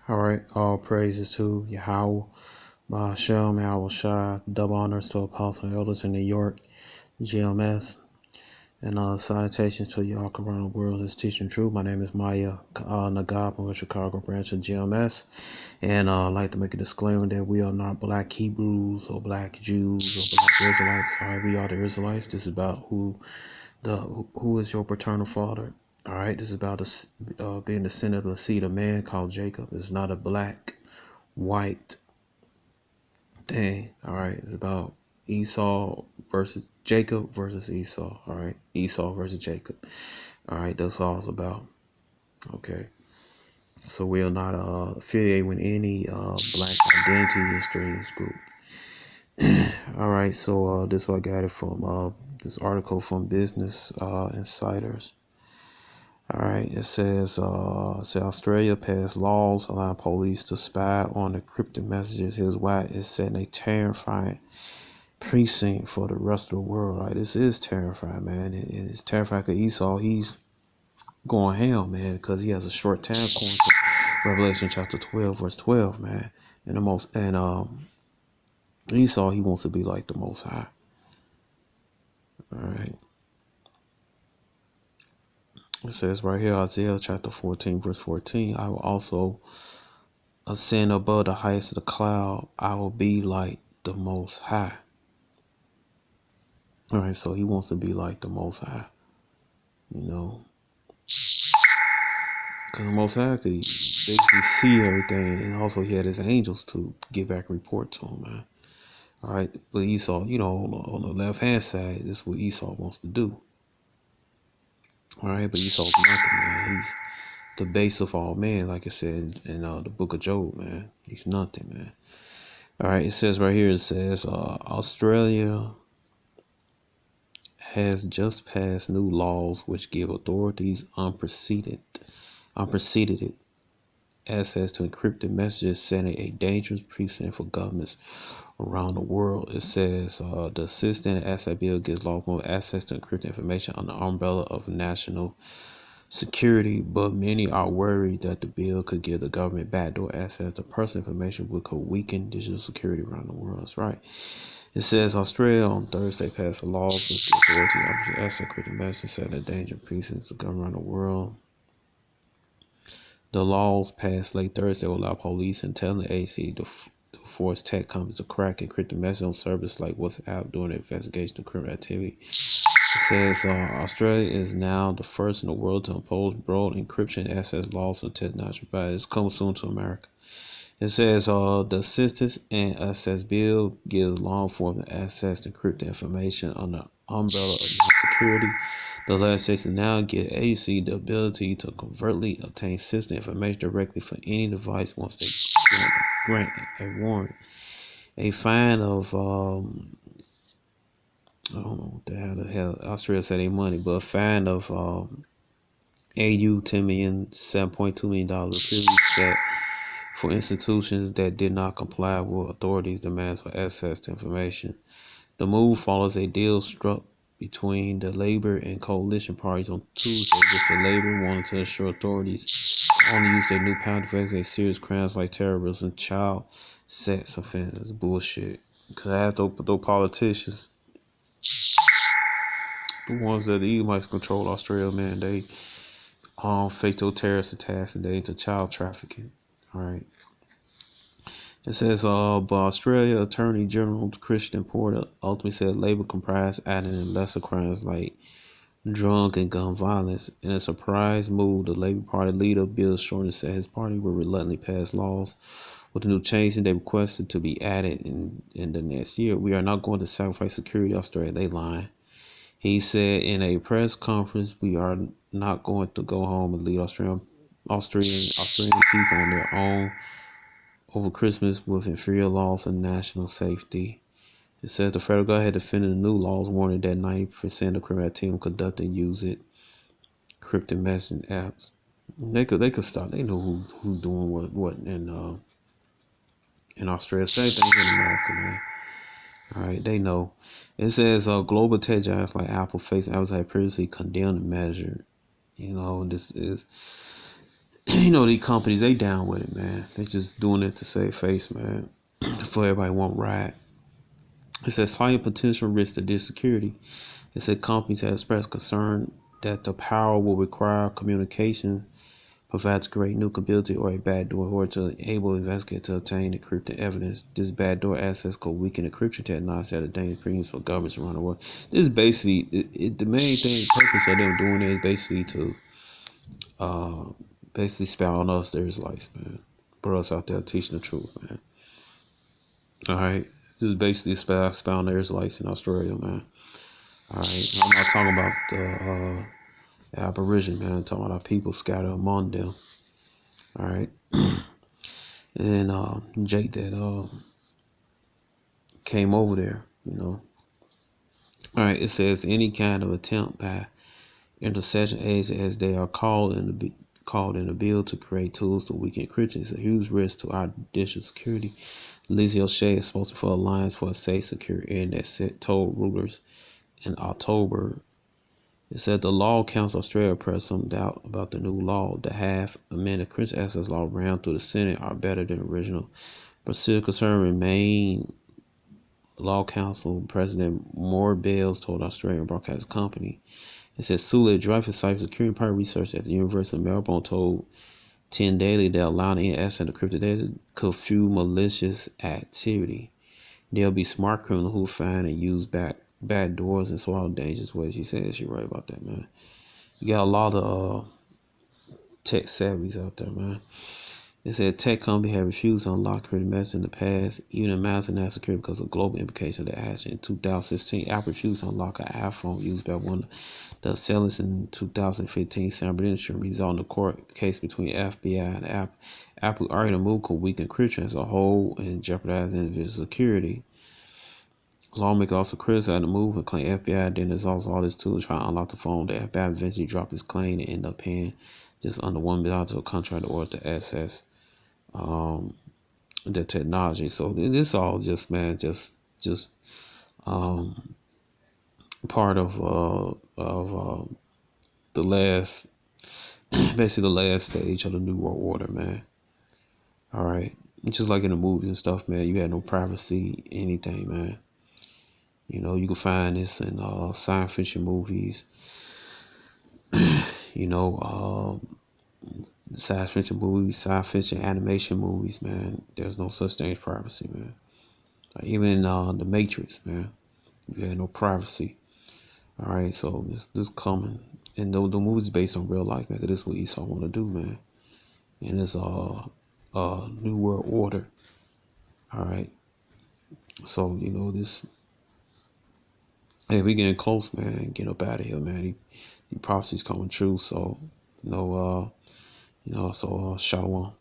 All right, all praises to Yahweh, Bahashem, Yahweh Shai, double honors to Apostle Elders in New York, GMS, and salutations to y'all around the world that's teaching truth. My name is Maya Nagab from the Chicago branch of GMS, and I'd like to make a disclaimer that we are not black Hebrews or black Jews or black Israelites. All right, we are the Israelites. This is about who is your paternal father. All right, this is about being descendant of a seed of man called Jacob. It's not a black, white thing. All right, it's about Esau versus Jacob versus Esau. All right, Esau versus Jacob. All right, that's all it's about. Okay, so we are not affiliated with any black identity extremes group. All right, so this one I got it from this article from Business Insiders. All right, it says, Australia passed laws allowing police to spy on encrypted messages. Here's why it's setting a terrifying precinct for the rest of the world. Right, this is terrifying, man. It's terrifying because Esau, he's going hell, man, because he has a short time according to Revelation chapter 12, verse 12, man. And Esau, he wants to be like the Most High. All right. It says right here, Isaiah chapter 14, verse 14, I will also ascend above the heights of the cloud. I will be like the Most High. All right, so he wants to be like the Most High, you know, because the Most High could basically see everything, and also he had his angels to get back and report to him, man. All right, but Esau, you know, on the left hand side, this is what Esau wants to do. All right, but Esau's nothing, man. He's the base of all men, like I said in the book of Job, man. He's nothing, man. All right, it says right here, it says Australia has just passed new laws which give authorities unprecedented access to encrypted messages, setting a dangerous precedent for governments around the world. It says the Assistant Asset Bill gives lawful access to encrypted information under the umbrella of national security, but many are worried that the bill could give the government backdoor access to personal information, which could weaken digital security around the world. That's right. It says Australia on Thursday passed a law which the authority of access encrypted messages set a danger precedent to government around the world. The laws passed late Thursday will allow police and intelligence agencies to force tech companies to crack encrypted messages on services like WhatsApp during the investigation of criminal activity. It says Australia is now the first in the world to impose broad encryption access laws on technology providers. It's coming soon to America. It says the Assistance and Access Bill gives law enforcement access to encrypted information under the umbrella of security. The legislation now gives agency the ability to covertly obtain sensitive information directly from any device once they grant a warrant. A fine of I don't know what the hell Australia said they money, but a fine of AU $7.2 million previously set for institutions that did not comply with authorities' demands for access to information. The move follows a deal struck between the Labour and coalition parties on Tuesday, which the Labour wanted to ensure authorities only use their new power to investigate serious crimes like terrorism and child sex offenses. Bullshit. Because after those politicians, the ones that the Edomites control Australia, man, they fake those terrorist attacks and they into child trafficking. All right. It says, but Australia Attorney General Christian Porter ultimately said Labor comprised adding in lesser crimes like drug and gun violence. In a surprise move, the Labor Party leader Bill Shorten said his party will reluctantly pass laws with the new changes they requested to be added in the next year. We are not going to sacrifice security Australia. They lying. He said in a press conference, we are not going to go home and leave Australian people on their own over Christmas with inferior laws of national safety. It says the federal government had defended the new laws, warning that 90% of criminal activity conducted use it encrypted messaging apps. They could stop. They know who's doing what in Australia. Same thing in America, man. All right, they know. It says global tech giants like Apple, Facebook, and Amazon have previously condemned the measure. You know, this is You know, these companies, they down with it, man. They just doing it to save face, man. For everybody won't ride. It says high potential risk to digital security. It said companies have expressed concern that the power will require communication provides great new capability or a backdoor in order to enable investigators to obtain encrypted evidence. This backdoor access could weaken encryption technology at a dangerous premiums for governments around the world. This is basically the main purpose of them doing it is basically to spy on us, the Israelites, man. Put us out there teaching the truth, man. All right, this is basically spy on the Israelites in Australia, man. All right, I'm not talking about the Aboriginal, man. I'm talking about our people scattered among them. All right. And Jake that came over there, you know. All right, it says any kind of attempt by intercession aides, as they are called in the bill, to create tools to weaken encryption is a huge risk to our digital security. Lizzie O'Shea, spokesman for Alliance for a Safe, Secure Internet, told Reuters in October. It said the Law Council Australia expressed some doubt about the new law. The half-amended encryption access law ran through the Senate are better than original, but still concern remain. Law Council President Moore Bales told Australian Broadcast Company. It says Sule Dreyfus, cybersecurity part research at the University of Melbourne, told 10 Daily that allowing any access to encrypted data could fuel malicious activity. There'll be smart criminals who find and use back doors in so dangerous ways. She said she's right about that, man. You got a lot of tech savvies out there, man. It said tech companies have refused to unlock security measures in the past, even announcing national security because of global implications of the action. In 2016, Apple refused to unlock an iPhone used by one of the sellers in 2015. San Bernardino resolved the court case between FBI and Apple. Apple argued the move could weaken encryption as a whole and jeopardize individual security. Lawmakers also criticized the move and claimed FBI didn't exhaust all its tools trying to unlock the phone. The FBI eventually dropped its claim and ended up paying just under $1 million to a contract in order to access the technology. So this all just, man, just part of the last, basically the last stage of the New World Order, man. All right, just like in the movies and stuff, man. You had no privacy, anything, man. You know, you can find this in science fiction movies. You know, science fiction animation movies, man. There's no such thing as privacy, man. Even in the Matrix, man, you had no privacy. All right, so this coming, and the movie's based on real life, man. 'Cause this is what Esau want to do, man. And it's New World Order. All right, so you know this. Hey, we getting close, man. Get up out of here, man. The prophecy's coming true. So, so shalom.